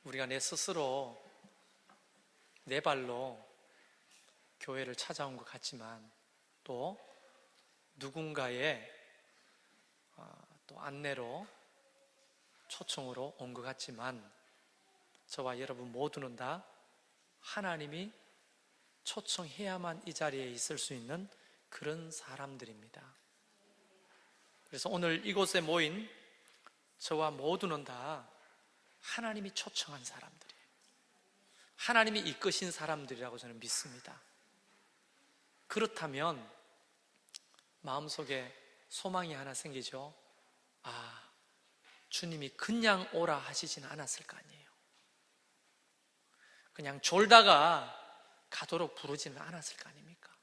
우리가 내 스스로 내 발로 교회를 찾아온 것 같지만 또 누군가의 또 안내로 초청으로 온 것 같지만 저와 여러분 모두는 다 하나님이 초청해야만 이 자리에 있을 수 있는 그런 사람들입니다. 그래서 오늘 이곳에 모인 저와 모두는 다 하나님이 초청한 사람들이에요. 하나님이 이끄신 사람들이라고 저는 믿습니다. 그렇다면 마음속에 소망이 하나 생기죠. 주님이 그냥 오라 하시지는 않았을 거 아니에요. 그냥 졸다가 가도록 부르지는 않았을 거 아닙니까?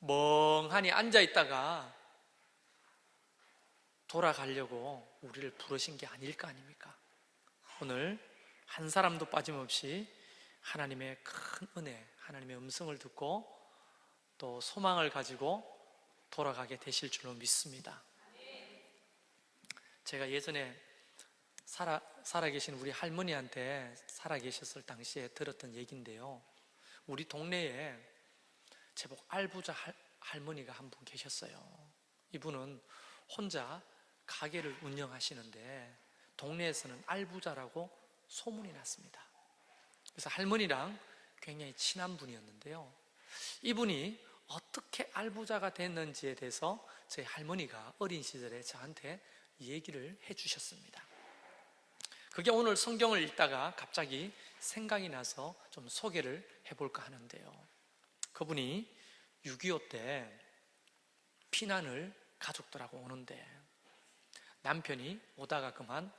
멍하니 앉아있다가 돌아가려고 우리를 부르신 게 아닐 거 아닙니까? 오늘 한 사람도 빠짐없이 하나님의 큰 은혜, 하나님의 음성을 듣고 또 소망을 가지고 돌아가게 되실 줄로 믿습니다. 제가 예전에 살아계신 우리 할머니한테 살아계셨을 당시에 들었던 얘기인데요, 우리 동네에 제법 알부자 할머니가 한 분 계셨어요. 이분은 혼자 가게를 운영하시는데 동네에서는 알부자라고 소문이 났습니다. 그래서 할머니랑 굉장히 친한 분이었는데요, 이분이 어떻게 알부자가 됐는지에 대해서 저희 할머니가 어린 시절에 저한테 얘기를 해주셨습니다. 그게 오늘 성경을 읽다가 갑자기 생각이 나서 좀 소개를 해볼까 하는데요, 그분이 6.25 때 피난을 가족들하고 오는데 남편이 오다가 그만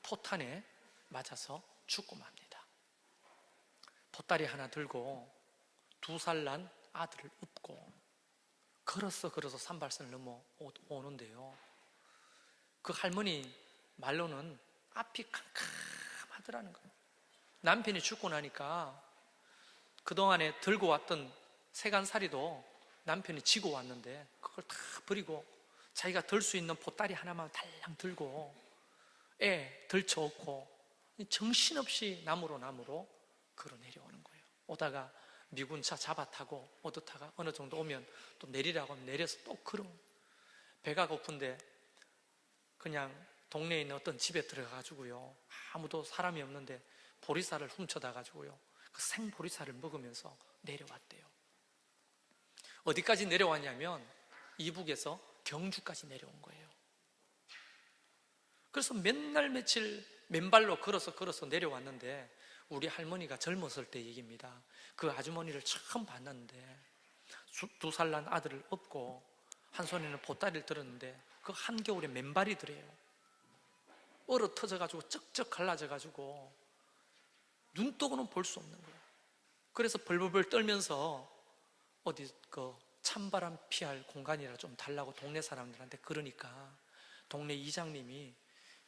포탄에 맞아서 죽고 맙니다. 보따리 하나 들고 2살 난 아들을 업고 걸어서 산발선을 넘어 오는데요, 그 할머니 말로는 앞이 캄캄하더라는 거예요. 남편이 죽고 나니까 그동안에 들고 왔던 세간살이도 남편이 지고 왔는데 그걸 다 버리고 자기가 들 수 있는 보따리 하나만 달랑 들고 애 들쳐업고 정신없이 나무로 걸어 내려오는 거예요. 오다가 미군차 잡아타고 오토타가 어느 정도 오면 또 내리라고 하면 내려서 또 걸어. 배가 고픈데 그냥 동네에 있는 어떤 집에 들어가가지고요, 아무도 사람이 없는데 보리쌀을 훔쳐다 가지고요, 그 생보리쌀을 먹으면서 내려왔대요. 어디까지 내려왔냐면 이북에서 경주까지 내려온 거예요. 그래서 맨날 며칠 맨발로 걸어서 내려왔는데 우리 할머니가 젊었을 때 얘기입니다. 그 아주머니를 처음 봤는데 2살 난 아들을 업고 한 손에는 보따리를 들었는데 그 한겨울에 맨발이더래요. 얼어 터져가지고 쩍쩍 갈라져가지고 눈떠고는 볼 수 없는 거예요. 그래서 벌벌벌 떨면서 어디 그 찬바람 피할 공간이라 좀 달라고 동네 사람들한테 그러니까 동네 이장님이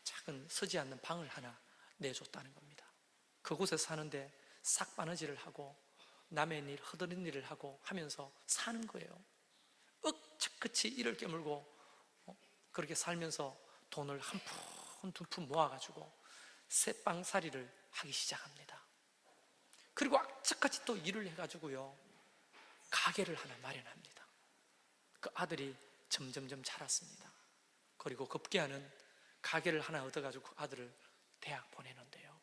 작은 서지 않는 방을 하나 내줬다는 겁니다. 그곳에 사는데 싹 바느질을 하고 남의 일, 허드렛 일을 하고 하면서 사는 거예요. 억척같이 이를 깨물고 그렇게 살면서 돈을 한 푼, 두 푼 모아가지고 새빵살이를 하기 시작합니다. 그리고 악착같이 또 일을 해가지고요, 가게를 하나 마련합니다. 그 아들이 점점점 자랐습니다. 그리고 급기야는 가게를 하나 얻어가지고 그 아들을 대학 보내는데요,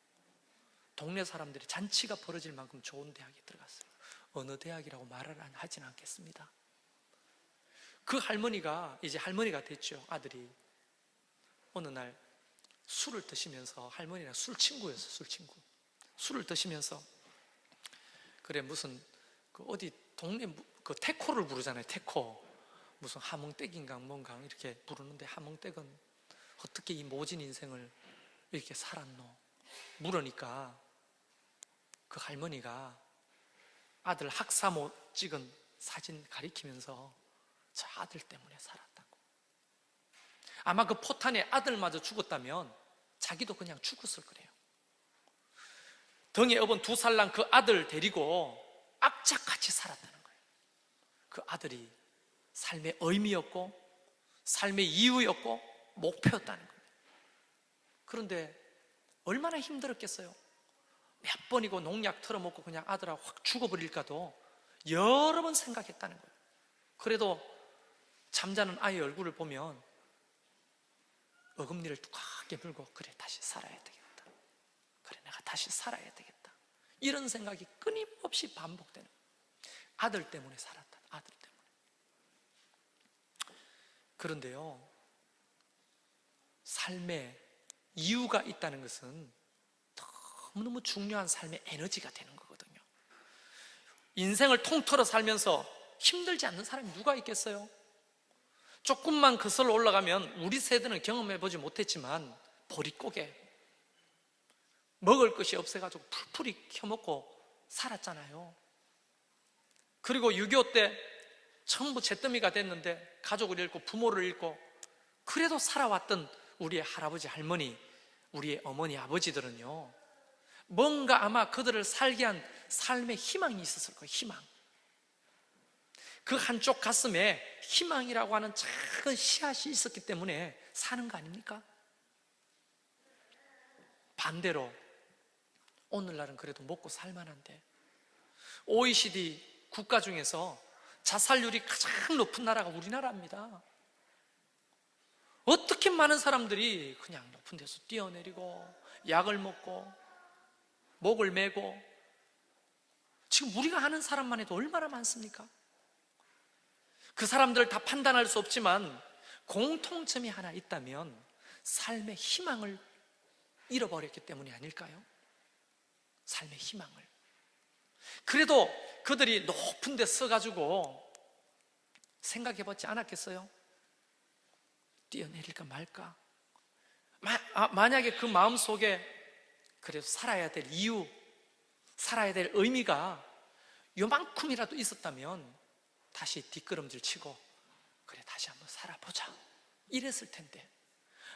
동네 사람들이 잔치가 벌어질 만큼 좋은 대학에 들어갔어요. 어느 대학이라고 말을 하진 않겠습니다. 그 할머니가 이제 할머니가 됐죠. 아들이 어느 날 술을 드시면서, 할머니랑 술 친구였어요. 술을 드시면서 그래 무슨 그 어디 동네 그 태코를 부르잖아요. 태코 무슨 하몽댁인가 뭔가 이렇게 부르는데, 하몽댁은 어떻게 이 모진 인생을 이렇게 살았노 물으니까 그 할머니가 아들 학사모 찍은 사진 가리키면서 저 아들 때문에 살았다고. 아마 그 포탄에 아들마저 죽었다면 자기도 그냥 죽었을 거래요. 등에 업은 2살 난 그 아들 데리고 악착같이 살았다는 거예요. 그 아들이 삶의 의미였고 삶의 이유였고 목표였다는 거예요. 그런데 얼마나 힘들었겠어요. 몇 번이고 농약 털어먹고 그냥 아들하고 확 죽어버릴까도 여러 번 생각했다는 거예요. 그래도 잠자는 아이의 얼굴을 보면 어금니를 두껍게 물고, 그래, 다시 살아야 되겠다. 그래, 내가 다시 살아야 되겠다. 이런 생각이 끊임없이 반복되는 거예요. 아들 때문에 살았다. 아들 때문에. 그런데요, 삶에 이유가 있다는 것은 너무너무 중요한 삶의 에너지가 되는 거거든요. 인생을 통틀어 살면서 힘들지 않는 사람이 누가 있겠어요? 조금만 거슬러 올라가면 우리 세대는 경험해보지 못했지만 보릿고개, 먹을 것이 없어가지고 풀풀이 켜먹고 살았잖아요. 그리고 6.25 때 전부 잿더미가 됐는데 가족을 잃고 부모를 잃고 그래도 살아왔던 우리의 할아버지, 할머니, 우리의 어머니, 아버지들은요, 뭔가 아마 그들을 살게 한 삶의 희망이 있었을 거예요. 희망. 그 한쪽 가슴에 희망이라고 하는 작은 씨앗이 있었기 때문에 사는 거 아닙니까? 반대로 오늘날은 그래도 먹고 살만한데, OECD 국가 중에서 자살률이 가장 높은 나라가 우리나라입니다. 어떻게 많은 사람들이 그냥 높은 데서 뛰어내리고 약을 먹고 목을 메고, 지금 우리가 아는 사람만 해도 얼마나 많습니까? 그 사람들을 다 판단할 수 없지만 공통점이 하나 있다면 삶의 희망을 잃어버렸기 때문이 아닐까요? 삶의 희망을. 그래도 그들이 높은 데 서가지고 생각해보지 않았겠어요? 뛰어내릴까 말까? 만약에 그 마음속에 그래도 살아야 될 이유, 살아야 될 의미가 요만큼이라도 있었다면 다시 뒷걸음질 치고, 그래, 다시 한번 살아보자, 이랬을 텐데,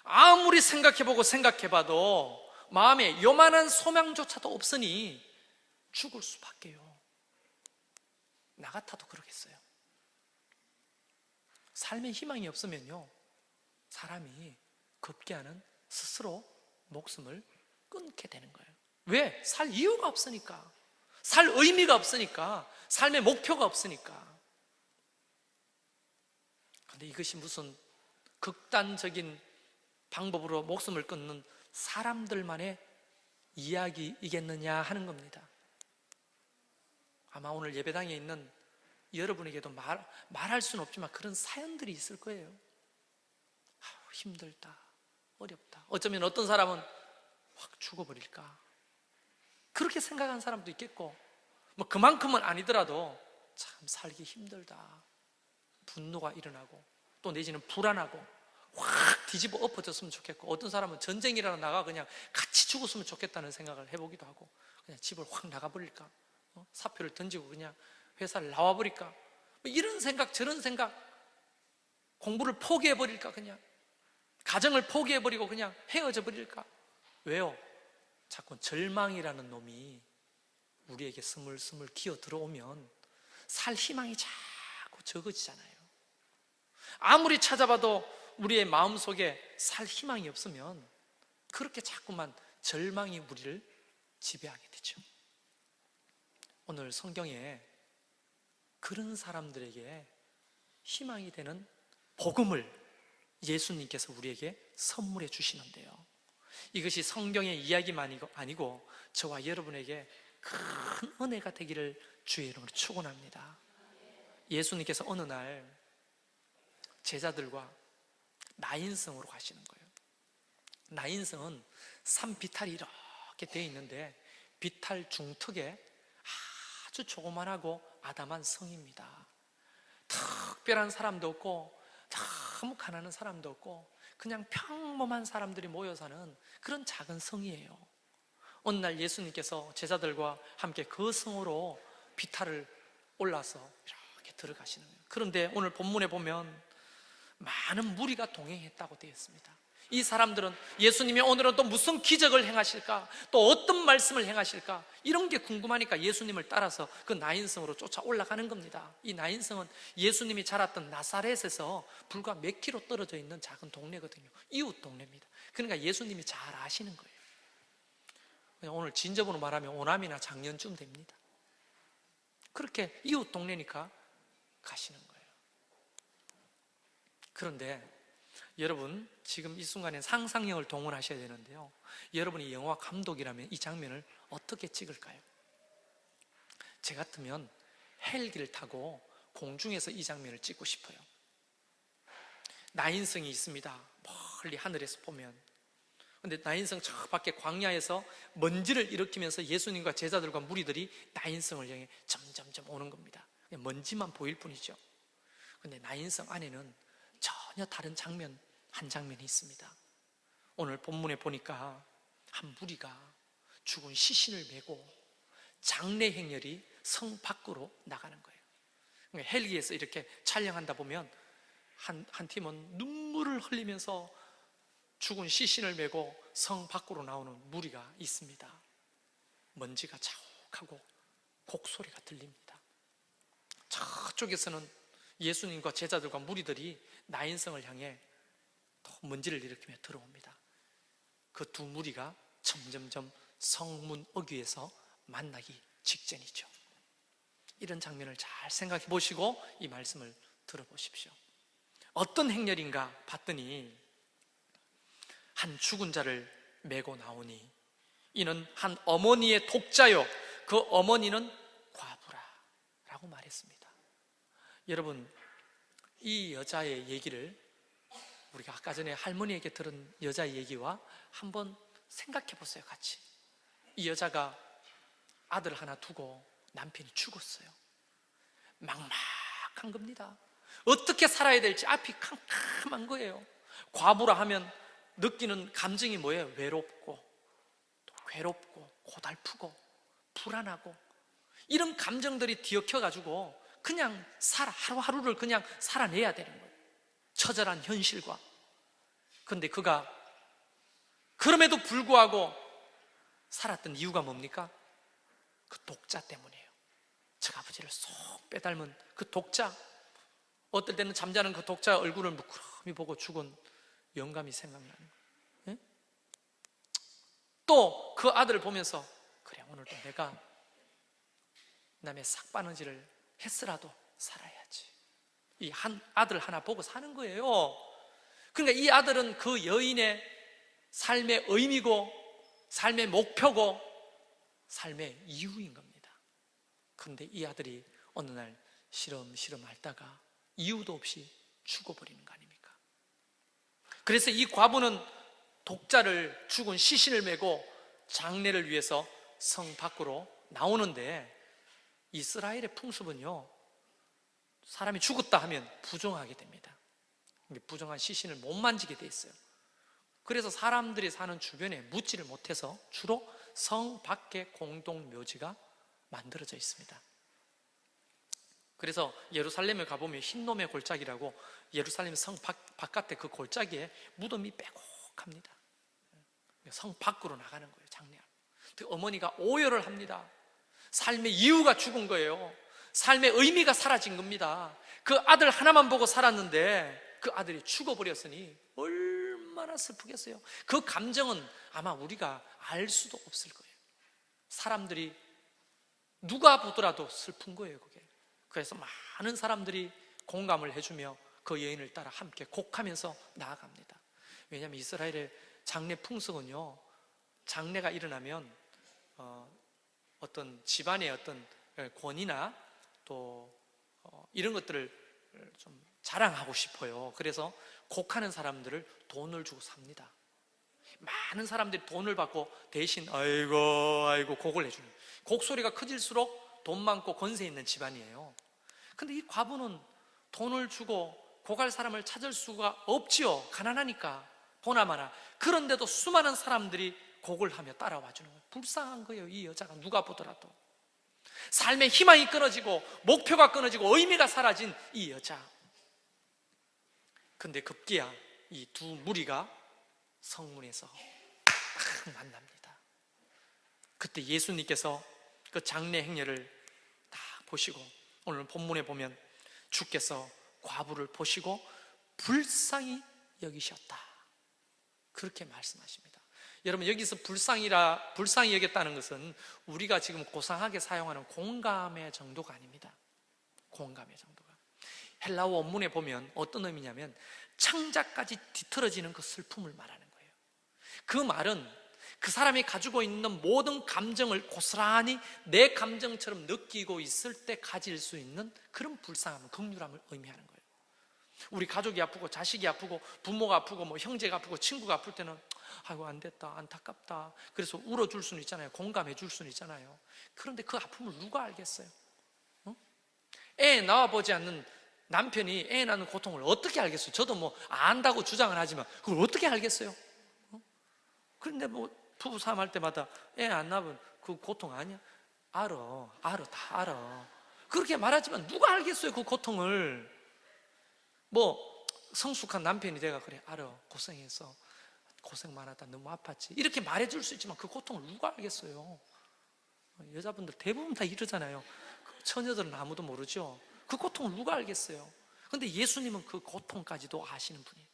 아무리 생각해보고 생각해봐도 마음에 요만한 소망조차도 없으니 죽을 수밖에요. 나 같아도 그러겠어요. 삶에 희망이 없으면요, 사람이 급기야는 스스로 목숨을 끊게 되는 거예요. 왜? 살 이유가 없으니까, 살 의미가 없으니까, 삶의 목표가 없으니까. 그런데 이것이 무슨 극단적인 방법으로 목숨을 끊는 사람들만의 이야기이겠느냐 하는 겁니다. 아마 오늘 예배당에 있는 여러분에게도 말할 수는 없지만 그런 사연들이 있을 거예요. 힘들다, 어렵다. 어쩌면 어떤 사람은 확 죽어버릴까, 그렇게 생각한 사람도 있겠고, 뭐 그만큼은 아니더라도 참 살기 힘들다, 분노가 일어나고 또 내지는 불안하고 확 뒤집어 엎어졌으면 좋겠고, 어떤 사람은 전쟁이라도 나가 그냥 같이 죽었으면 좋겠다는 생각을 해보기도 하고, 그냥 집을 확 나가버릴까, 사표를 던지고 그냥 회사를 나와버릴까, 뭐 이런 생각 저런 생각, 공부를 포기해버릴까, 그냥 가정을 포기해버리고 그냥 헤어져 버릴까. 왜요? 자꾸 절망이라는 놈이 우리에게 스물스물 기어 들어오면 살 희망이 자꾸 적어지잖아요. 아무리 찾아봐도 우리의 마음속에 살 희망이 없으면 그렇게 자꾸만 절망이 우리를 지배하게 되죠. 오늘 성경에 그런 사람들에게 희망이 되는 복음을 예수님께서 우리에게 선물해 주시는데요, 이것이 성경의 이야기만 아니고 저와 여러분에게 큰 은혜가 되기를 주의 이름으로 축원합니다. 예수님께서 어느 날 제자들과 나인성으로 가시는 거예요. 나인성은 산비탈이 이렇게 되어 있는데 비탈 중턱에 아주 조그만하고 아담한 성입니다. 특별한 사람도 없고 너무 가난한 사람도 없고 그냥 평범한 사람들이 모여 사는 그런 작은 성이에요. 어느 날 예수님께서 제자들과 함께 그 성으로 비탈을 올라서 이렇게 들어가시는 거예요. 그런데 오늘 본문에 보면 많은 무리가 동행했다고 되어 있습니다. 이 사람들은 예수님이 오늘은 또 무슨 기적을 행하실까, 또 어떤 말씀을 행하실까, 이런 게 궁금하니까 예수님을 따라서 그 나인성으로 쫓아 올라가는 겁니다. 이 나인성은 예수님이 자랐던 나사렛에서 불과 몇 킬로 떨어져 있는 작은 동네거든요. 이웃 동네입니다. 그러니까 예수님이 잘 아시는 거예요. 그냥 오늘 진접으로 말하면 오남이나 작년쯤 됩니다. 그렇게 이웃 동네니까 가시는 거예요. 그런데 여러분, 지금 이 순간에 상상력을 동원하셔야 되는데요, 여러분이 영화 감독이라면 이 장면을 어떻게 찍을까요? 제 같으면 헬기를 타고 공중에서 이 장면을 찍고 싶어요. 나인성이 있습니다. 멀리 하늘에서 보면. 근데 나인성 저 밖에 광야에서 먼지를 일으키면서 예수님과 제자들과 무리들이 나인성을 향해 점점점 오는 겁니다. 먼지만 보일 뿐이죠. 근데 나인성 안에는 전혀 다른 장면, 한 장면이 있습니다. 오늘 본문에 보니까 한 무리가 죽은 시신을 메고 장례 행렬이 성 밖으로 나가는 거예요. 헬기에서 이렇게 촬영한다 보면 한 팀은 눈물을 흘리면서 죽은 시신을 메고 성 밖으로 나오는 무리가 있습니다. 먼지가 자욱하고 곡소리가 들립니다. 저쪽에서는 예수님과 제자들과 무리들이 나인성을 향해 또 먼지를 일으키며 들어옵니다. 그 두 무리가 점점점 성문 어귀에서 만나기 직전이죠. 이런 장면을 잘 생각해 보시고 이 말씀을 들어보십시오. 어떤 행렬인가 봤더니 한 죽은 자를 메고 나오니 이는 한 어머니의 독자요 그 어머니는 과부라 라고 말했습니다. 여러분, 이 여자의 얘기를 우리가 아까 전에 할머니에게 들은 여자의 얘기와 한번 생각해 보세요. 같이. 이 여자가 아들 하나 두고 남편이 죽었어요. 막막한 겁니다. 어떻게 살아야 될지 앞이 캄캄한 거예요. 과부라 하면 느끼는 감정이 뭐예요? 외롭고 또 괴롭고 고달프고 불안하고 이런 감정들이 뒤엉켜가지고 그냥 하루하루를 그냥 살아내야 되는 거예요. 처절한 현실과. 그런데 그가 그럼에도 불구하고 살았던 이유가 뭡니까? 그 독자 때문이에요. 저 아버지를 쏙 빼닮은 그 독자. 어떨 때는 잠자는 그 독자 얼굴을 무크럼히 보고 죽은 영감이 생각나는 거예요. 또 그 아들을 보면서 그래, 오늘도 내가 남의 삭바느질을 했으라도 살아야지. 이 한 아들 하나 보고 사는 거예요. 그러니까 이 아들은 그 여인의 삶의 의미고 삶의 목표고 삶의 이유인 겁니다. 그런데 이 아들이 어느 날 시름시름 앓다가 이유도 없이 죽어버리는 거 아닙니까? 그래서 이 과부는 독자를, 죽은 시신을 메고 장례를 위해서 성 밖으로 나오는데, 이스라엘의 풍습은요, 사람이 죽었다 하면 부정하게 됩니다. 부정한 시신을 못 만지게 돼 있어요. 그래서 사람들이 사는 주변에 묻지를 못해서 주로 성 밖에 공동 묘지가 만들어져 있습니다. 그래서 예루살렘에 가보면 흰놈의 골짜기라고, 예루살렘 성 바깥에 그 골짜기에 무덤이 빼곡합니다. 성 밖으로 나가는 거예요, 장례하러. 어머니가 오열을 합니다. 삶의 이유가 죽은 거예요. 삶의 의미가 사라진 겁니다. 그 아들 하나만 보고 살았는데 그 아들이 죽어버렸으니 얼마나 슬프겠어요. 그 감정은 아마 우리가 알 수도 없을 거예요. 사람들이 누가 보더라도 슬픈 거예요, 그게. 그래서 많은 사람들이 공감을 해주며 그 여인을 따라 함께 곡하면서 나아갑니다. 왜냐하면 이스라엘의 장례 풍속은요, 장례가 일어나면 어떤 집안의 어떤 권위나 또 이런 것들을 좀 자랑하고 싶어요. 그래서 곡하는 사람들을 돈을 주고 삽니다. 많은 사람들이 돈을 받고 대신 아이고 곡을 해주는, 곡소리가 커질수록 돈 많고 권세 있는 집안이에요. 근데 이 과부는 돈을 주고 곡할 사람을 찾을 수가 없지요. 가난하니까, 보나마나. 그런데도 수많은 사람들이 곡을 하며 따라와 주는 거예요. 불쌍한 거예요, 이 여자가. 누가 보더라도 삶의 희망이 끊어지고 목표가 끊어지고 의미가 사라진 이 여자. 근데 급기야 이 두 무리가 성문에서 딱 만납니다. 그때 예수님께서 그 장례 행렬을 다 보시고, 오늘 본문에 보면 주께서 과부를 보시고 불쌍히 여기셨다, 그렇게 말씀하십니다. 여러분, 여기서 불쌍히 여겼다는 것은 우리가 지금 고상하게 사용하는 공감의 정도가 아닙니다. 공감의 정도가. 헬라어 원문에 보면 어떤 의미냐면 창자까지 뒤틀어지는 그 슬픔을 말하는 거예요. 그 말은 그 사람이 가지고 있는 모든 감정을 고스란히 내 감정처럼 느끼고 있을 때 가질 수 있는 그런 불쌍함, 긍휼함을 의미하는 거예요. 우리 가족이 아프고 자식이 아프고 부모가 아프고 뭐 형제가 아프고 친구가 아플 때는 아이고 안 됐다, 안타깝다, 그래서 울어줄 수는 있잖아요. 공감해 줄 수는 있잖아요. 그런데 그 아픔을 누가 알겠어요? 애 낳아보지 않는 남편이 애 낳는 고통을 어떻게 알겠어요? 저도 뭐 안다고 주장을 하지만 그걸 어떻게 알겠어요? 그런데 뭐 부부 싸움할 때마다 애 안 낳으면 그 고통 아니야? 알아, 다 알아. 그렇게 말하지만 누가 알겠어요, 그 고통을. 뭐 성숙한 남편이 내가 그래, 알아, 고생했어, 고생 많았다, 너무 아팠지, 이렇게 말해줄 수 있지만 그 고통을 누가 알겠어요? 여자분들 대부분 다 이러잖아요. 처녀들은 아무도 모르죠. 그 고통을 누가 알겠어요? 근데 예수님은 그 고통까지도 아시는 분이에요.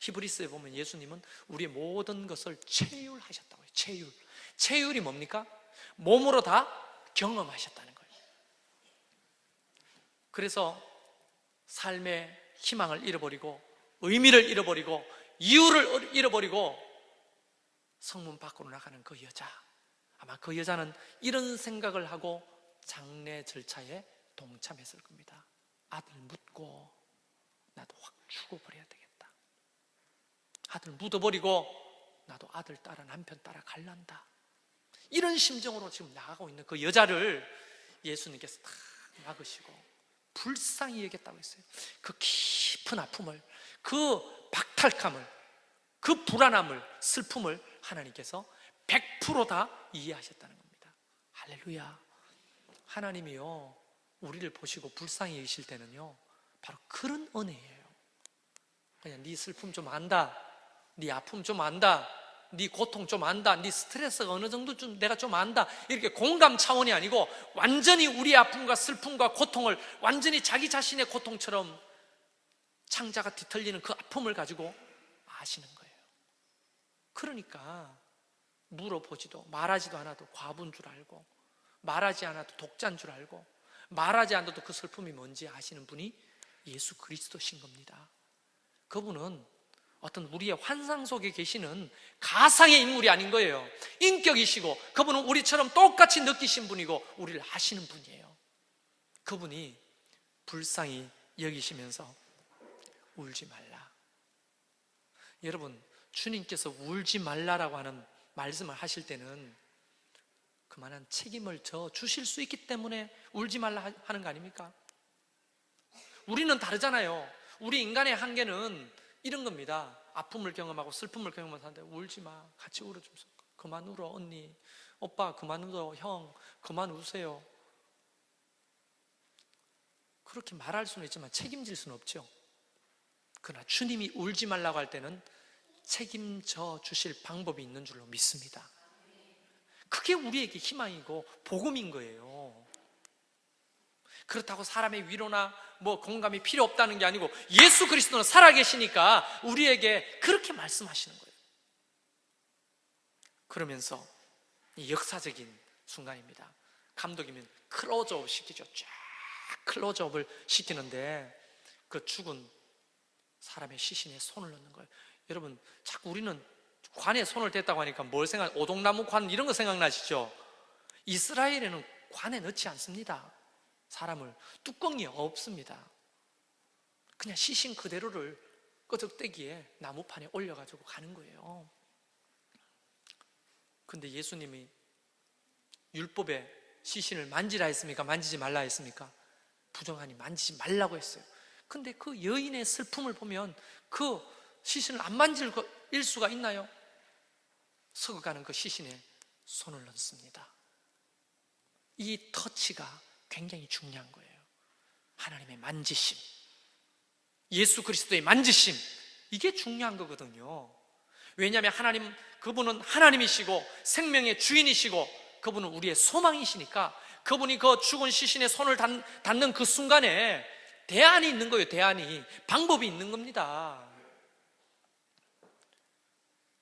히브리서에 보면 예수님은 우리의 모든 것을 체휼하셨다고 해요. 체휼이 뭡니까? 몸으로 다 경험하셨다는 거예요. 그래서 삶의 희망을 잃어버리고 의미를 잃어버리고 이유를 잃어버리고 성문 밖으로 나가는 그 여자, 아마 그 여자는 이런 생각을 하고 장례 절차에 동참했을 겁니다. 아들 묻고 나도 확 죽어버려야 되겠다. 아들 묻어버리고 나도 아들 따라 남편 따라 갈란다. 이런 심정으로 지금 나가고 있는 그 여자를 예수님께서 딱 막으시고 불쌍히 여겼다고 했어요. 그 깊은 아픔을, 그 박탈감을, 그 불안함을, 슬픔을 하나님께서 100% 다 이해하셨다는 겁니다. 할렐루야. 하나님이요, 우리를 보시고 불쌍히 여기실 때는요, 바로 그런 은혜예요. 그냥 네 슬픔 좀 안다, 네 아픔 좀 안다, 네 고통 좀 안다, 네 스트레스가 어느 정도 좀 내가 좀 안다, 이렇게 공감 차원이 아니고 완전히 우리의 아픔과 슬픔과 고통을 완전히 자기 자신의 고통처럼 창자가 뒤틀리는 그 아픔을 가지고 아시는 거예요. 그러니까 물어보지도 말하지도 않아도 과부인 줄 알고, 말하지 않아도 독자인 줄 알고, 말하지 않아도 그 슬픔이 뭔지 아시는 분이 예수 그리스도신 겁니다. 그분은 어떤 우리의 환상 속에 계시는 가상의 인물이 아닌 거예요. 인격이시고 그분은 우리처럼 똑같이 느끼신 분이고 우리를 아시는 분이에요. 그분이 불쌍히 여기시면서 울지 말라. 여러분, 주님께서 울지 말라라고 하는 말씀을 하실 때는 그만한 책임을 져 주실 수 있기 때문에 울지 말라 하는 거 아닙니까? 우리는 다르잖아요. 우리 인간의 한계는 이런 겁니다. 아픔을 경험하고 슬픔을 경험하고 사는데 울지 마, 같이 울어주면서 그만 울어 언니, 오빠 그만 울어, 형 그만 우세요. 그렇게 말할 수는 있지만 책임질 수는 없죠. 그러나 주님이 울지 말라고 할 때는 책임져 주실 방법이 있는 줄로 믿습니다. 그게 우리에게 희망이고 복음인 거예요. 그렇다고 사람의 위로나 뭐 공감이 필요 없다는 게 아니고 예수 그리스도는 살아계시니까 우리에게 그렇게 말씀하시는 거예요. 그러면서 이 역사적인 순간입니다. 감독이면 클로즈업 시키죠. 쫙 클로즈업을 시키는데 그 죽은 사람의 시신에 손을 넣는 거예요. 여러분, 자꾸 우리는 관에 손을 댔다고 하니까 뭘 오동나무 관 이런 거 생각나시죠? 이스라엘에는 관에 넣지 않습니다. 사람을 뚜껑이 없습니다. 그냥 시신 그대로를 끄적대기에 나무판에 올려가지고 가는 거예요. 근데 예수님이 율법에 시신을 만지라 했습니까? 만지지 말라 했습니까? 부정하니 만지지 말라고 했어요. 근데 그 여인의 슬픔을 보면 그 시신을 안 만질 수가 있나요? 썩어가는 그 시신에 손을 넣습니다. 이 터치가 굉장히 중요한 거예요. 하나님의 만지심, 예수 그리스도의 만지심, 이게 중요한 거거든요. 왜냐하면 그분은 하나님이시고 생명의 주인이시고 그분은 우리의 소망이시니까 그분이 그 죽은 시신에 손을 닿는 그 순간에 대안이 있는 거예요. 대안이, 방법이 있는 겁니다.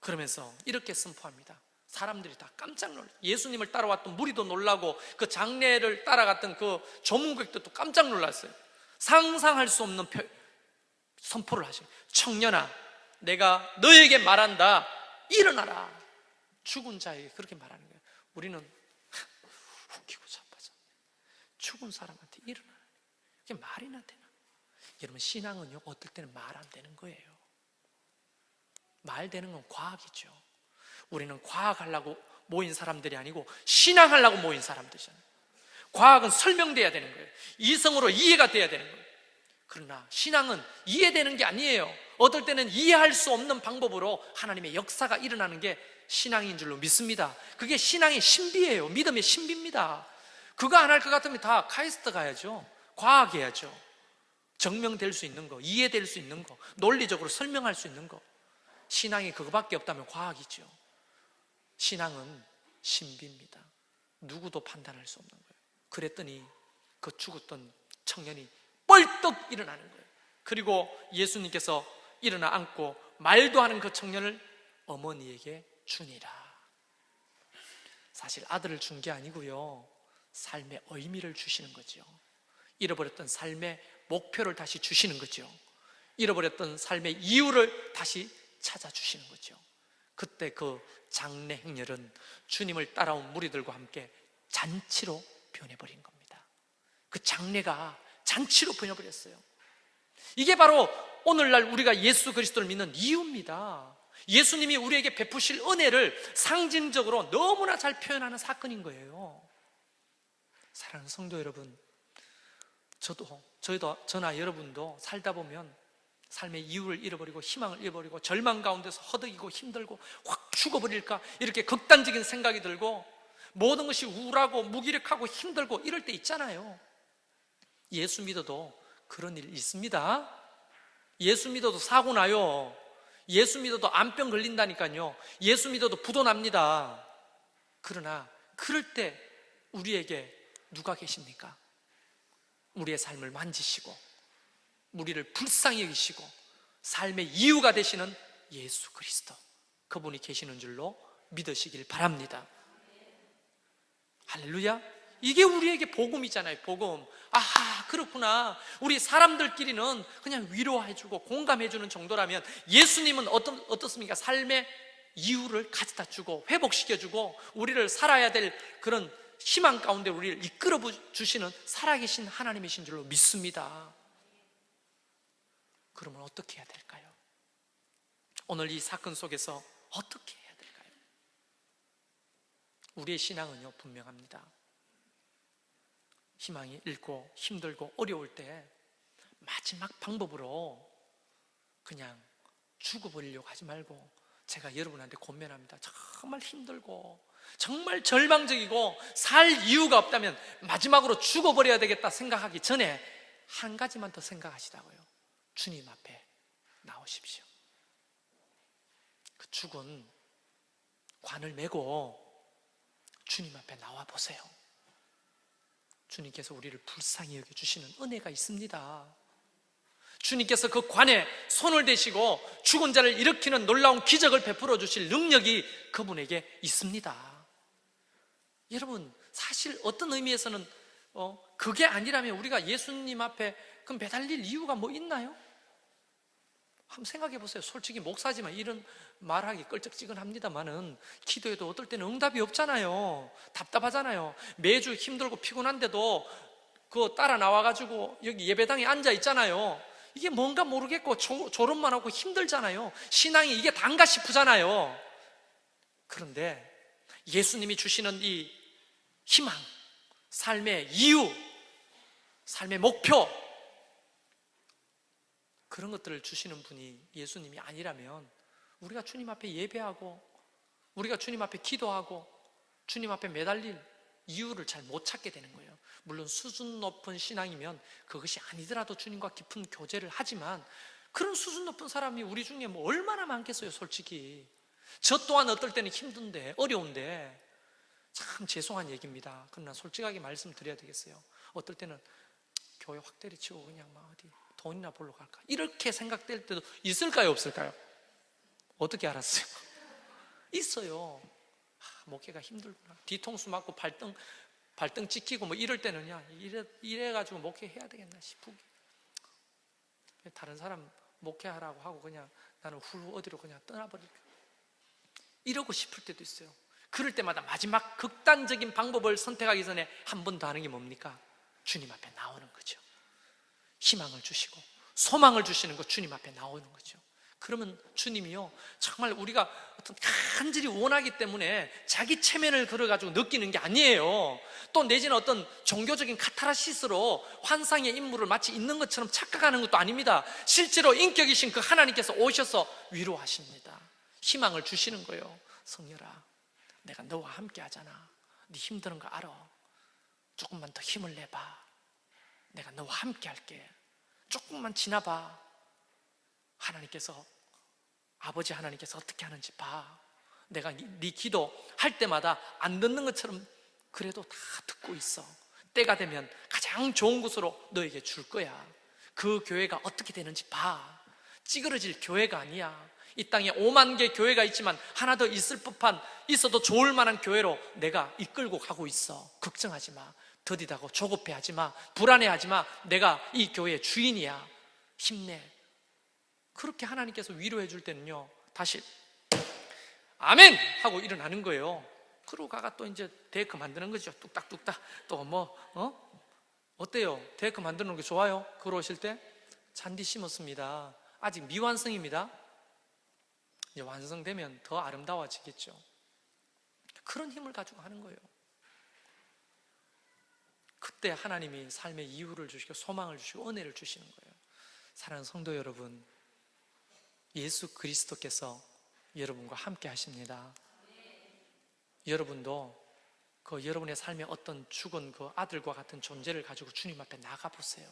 그러면서 이렇게 선포합니다. 사람들이 다 깜짝 놀라요. 예수님을 따라왔던 무리도 놀라고 그 장례를 따라갔던 그 조문객들도 깜짝 놀랐어요. 상상할 수 없는 선포를 하셔요. 청년아, 내가 너에게 말한다. 일어나라. 죽은 자에게 그렇게 말하는 거예요. 우리는 웃기고 자빠져. 죽은 사람한테 일어나라. 그게 말이나 되나? 여러분, 신앙은요, 어떨 때는 말 안 되는 거예요. 말 되는 건 과학이죠. 우리는 과학하려고 모인 사람들이 아니고 신앙하려고 모인 사람들이잖아요. 과학은 설명돼야 되는 거예요. 이성으로 이해가 돼야 되는 거예요. 그러나 신앙은 이해되는 게 아니에요. 어떨 때는 이해할 수 없는 방법으로 하나님의 역사가 일어나는 게 신앙인 줄로 믿습니다. 그게 신앙의 신비예요. 믿음의 신비입니다. 그거 안 할 것 같으면 다 카이스트 가야죠. 과학해야죠. 증명될 수 있는 거, 이해될 수 있는 거, 논리적으로 설명할 수 있는 거. 신앙이 그거밖에 없다면 과학이죠. 신앙은 신비입니다. 누구도 판단할 수 없는 거예요. 그랬더니 그 죽었던 청년이 뻘떡 일어나는 거예요. 그리고 예수님께서 일어나 앉고 말도 하는 그 청년을 어머니에게 주니라. 사실 아들을 준 게 아니고요, 삶의 의미를 주시는 거죠. 잃어버렸던 삶의 목표를 다시 주시는 거죠. 잃어버렸던 삶의 이유를 다시 찾아주시는 거죠. 그때 그 장례 행렬은 주님을 따라온 무리들과 함께 잔치로 변해버린 겁니다. 그 장례가 잔치로 변해버렸어요. 이게 바로 오늘날 우리가 예수 그리스도를 믿는 이유입니다. 예수님이 우리에게 베푸실 은혜를 상징적으로 너무나 잘 표현하는 사건인 거예요. 사랑하는 성도 여러분, 저나 여러분도 살다 보면 삶의 이유를 잃어버리고 희망을 잃어버리고 절망 가운데서 허덕이고 힘들고 확 죽어버릴까 이렇게 극단적인 생각이 들고 모든 것이 우울하고 무기력하고 힘들고 이럴 때 있잖아요. 예수 믿어도 그런 일 있습니다. 예수 믿어도 사고 나요. 예수 믿어도 암병 걸린다니까요. 예수 믿어도 부도 납니다. 그러나 그럴 때 우리에게 누가 계십니까? 우리의 삶을 만지시고 우리를 불쌍히 여기시고 삶의 이유가 되시는 예수 그리스도, 그분이 계시는 줄로 믿으시길 바랍니다. 할렐루야. 이게 우리에게 복음이잖아요. 복음. 아하, 그렇구나. 우리 사람들끼리는 그냥 위로해주고 공감해주는 정도라면 예수님은 어떻습니까? 삶의 이유를 가져다 주고 회복시켜주고 우리를 살아야 될 그런 희망 가운데 우리를 이끌어 주시는 살아계신 하나님이신 줄로 믿습니다. 그러면 어떻게 해야 될까요? 오늘 이 사건 속에서 어떻게 해야 될까요? 우리의 신앙은요, 분명합니다. 희망이 잃고 힘들고 어려울 때 마지막 방법으로 그냥 죽어버리려고 하지 말고, 제가 여러분한테 권면합니다. 정말 힘들고 정말 절망적이고 살 이유가 없다면 마지막으로 죽어버려야 되겠다 생각하기 전에 한 가지만 더 생각하시라고요. 주님 앞에 나오십시오. 그 죽은 관을 메고 주님 앞에 나와 보세요. 주님께서 우리를 불쌍히 여겨주시는 은혜가 있습니다. 주님께서 그 관에 손을 대시고 죽은 자를 일으키는 놀라운 기적을 베풀어 주실 능력이 그분에게 있습니다. 여러분, 사실 어떤 의미에서는 그게 아니라면 우리가 예수님 앞에 그럼 매달릴 이유가 뭐 있나요? 한번 생각해 보세요. 솔직히 목사지만 이런 말하기 껄쩍지근합니다만은 기도해도 어떨 때는 응답이 없잖아요. 답답하잖아요. 매주 힘들고 피곤한데도 그거 따라 나와가지고 여기 예배당에 앉아 있잖아요. 이게 뭔가 모르겠고 졸음만 하고 힘들잖아요. 신앙이 이게 단가 싶으잖아요. 그런데 예수님이 주시는 이 희망, 삶의 이유, 삶의 목표, 그런 것들을 주시는 분이 예수님이 아니라면 우리가 주님 앞에 예배하고 우리가 주님 앞에 기도하고 주님 앞에 매달릴 이유를 잘 못 찾게 되는 거예요. 물론 수준 높은 신앙이면 그것이 아니더라도 주님과 깊은 교제를 하지만 그런 수준 높은 사람이 우리 중에 뭐 얼마나 많겠어요. 솔직히 저 또한 어떨 때는 힘든데 어려운데 참 죄송한 얘기입니다. 그러나 솔직하게 말씀드려야 되겠어요. 어떨 때는 교회 확 때려치고 그냥 막 어디 돈이나 벌러 갈까 이렇게 생각될 때도 있을까요? 없을까요? 어떻게 알았어요? 있어요. 목회가 힘들구나. 뒤통수 맞고 발등 찍히고 뭐 이럴 때는요, 이래가지고 목회해야 되겠나 싶고, 다른 사람 목회하라고 하고 그냥 나는 훌 어디로 그냥 떠나버릴까, 이러고 싶을 때도 있어요. 그럴 때마다 마지막 극단적인 방법을 선택하기 전에 한 번 더 하는 게 뭡니까? 주님 앞에 나오는 거죠. 희망을 주시고 소망을 주시는 거 주님 앞에 나오는 거죠. 그러면 주님이요, 정말 우리가 어떤 간절히 원하기 때문에 자기 체면을 걸어가지고 느끼는 게 아니에요. 또 내지는 어떤 종교적인 카타르시스로 환상의 인물을 마치 있는 것처럼 착각하는 것도 아닙니다. 실제로 인격이신 그 하나님께서 오셔서 위로하십니다. 희망을 주시는 거예요. 성렬아, 내가 너와 함께 하잖아. 네 힘드는 거 알아. 조금만 더 힘을 내봐. 내가 너와 함께 할게. 조금만 지나봐. 아버지 하나님께서 어떻게 하는지 봐. 내가 네 기도 할 때마다 안 듣는 것처럼 그래도 다 듣고 있어. 때가 되면 가장 좋은 곳으로 너에게 줄 거야. 그 교회가 어떻게 되는지 봐. 찌그러질 교회가 아니야. 이 땅에 5만 개 교회가 있지만 하나 더 있을 법한, 있어도 좋을 만한 교회로 내가 이끌고 가고 있어. 걱정하지 마. 더디다고 조급해하지 마. 불안해하지 마. 내가 이 교회의 주인이야. 힘내. 그렇게 하나님께서 위로해 줄 때는요, 다시 아멘! 하고 일어나는 거예요. 그러고 가가 또 이제 데크 만드는 거죠. 뚝딱뚝딱. 또 어때요? 데크 만드는 게 좋아요? 걸어오실 때? 잔디 심었습니다. 아직 미완성입니다. 이제 완성되면 더 아름다워지겠죠. 그런 힘을 가지고 하는 거예요. 그때 하나님이 삶의 이유를 주시고 소망을 주시고 은혜를 주시는 거예요. 사랑하는 성도 여러분, 예수 그리스도께서 여러분과 함께 하십니다. 여러분도 여러분의 삶에 어떤 죽은 그 아들과 같은 존재를 가지고 주님 앞에 나가보세요.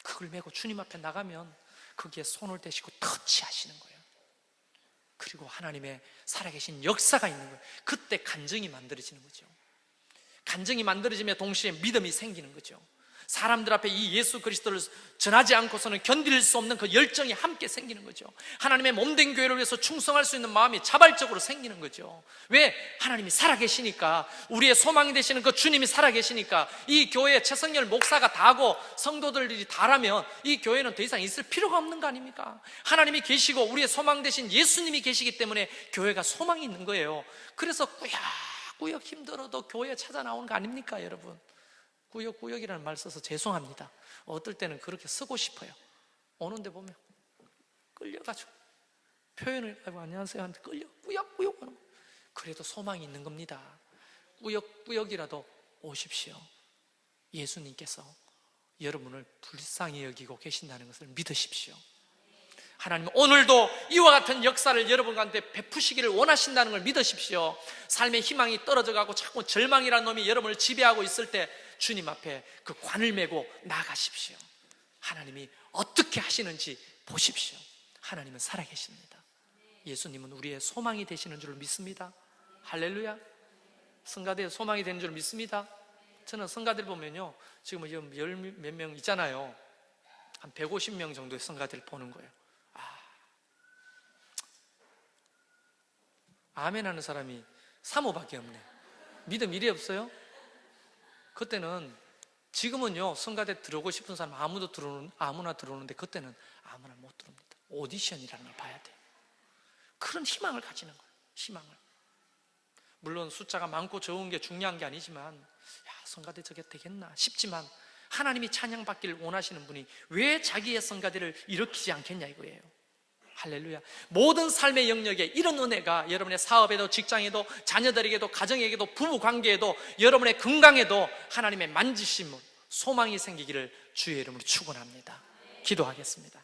그걸 메고 주님 앞에 나가면 거기에 손을 대시고 터치하시는 거예요. 그리고 하나님의 살아계신 역사가 있는 거예요. 그때 간증이 만들어지는 거죠. 간증이 만들어지며 동시에 믿음이 생기는 거죠. 사람들 앞에 이 예수 그리스도를 전하지 않고서는 견딜 수 없는 그 열정이 함께 생기는 거죠. 하나님의 몸된 교회를 위해서 충성할 수 있는 마음이 자발적으로 생기는 거죠. 왜? 하나님이 살아계시니까, 우리의 소망이 되시는 그 주님이 살아계시니까. 이 교회에 최성열 목사가 다하고 성도들이 다라면 이 교회는 더 이상 있을 필요가 없는 거 아닙니까? 하나님이 계시고 우리의 소망 되신 예수님이 계시기 때문에 교회가 소망이 있는 거예요. 그래서 꾸역꾸역 힘들어도 교회에 찾아 나오는 거 아닙니까, 여러분? 꾸역꾸역이라는 말 써서 죄송합니다. 어떨 때는 그렇게 쓰고 싶어요. 오는데 보면 끌려가지고 표현을 안녕하세요 하는데 꾸역꾸역 하는, 그래도 소망이 있는 겁니다. 꾸역꾸역이라도 오십시오. 예수님께서 여러분을 불쌍히 여기고 계신다는 것을 믿으십시오. 하나님은 오늘도 이와 같은 역사를 여러분한테 베푸시기를 원하신다는 걸 믿으십시오. 삶의 희망이 떨어져가고 자꾸 절망이라는 놈이 여러분을 지배하고 있을 때 주님 앞에 그 관을 메고 나가십시오. 하나님이 어떻게 하시는지 보십시오. 하나님은 살아계십니다. 예수님은 우리의 소망이 되시는 줄 믿습니다. 할렐루야. 성가대의 소망이 되는 줄 믿습니다. 저는 성가대를 보면요, 지금 열 몇 명 있잖아요. 한 150명 정도의 성가대를 보는 거예요. 아멘 하는 사람이 3호밖에 없네. 믿음 일이 없어요? 그때는, 지금은요 성가대 들어오고 싶은 사람 아무나 들어오는데 그때는 아무나 못 들어옵니다. 오디션이라는 걸 봐야 돼요. 그런 희망을 가지는 거예요. 희망을. 물론 숫자가 많고 적은 게 중요한 게 아니지만, 성가대 저게 되겠나 싶지만 하나님이 찬양받기를 원하시는 분이 왜 자기의 성가대를 일으키지 않겠냐 이거예요. 할렐루야. 모든 삶의 영역에 이런 은혜가 여러분의 사업에도, 직장에도, 자녀들에게도, 가정에게도, 부부관계에도, 여러분의 건강에도 하나님의 만지심으로 소망이 생기기를 주의 이름으로 축원합니다. 기도하겠습니다.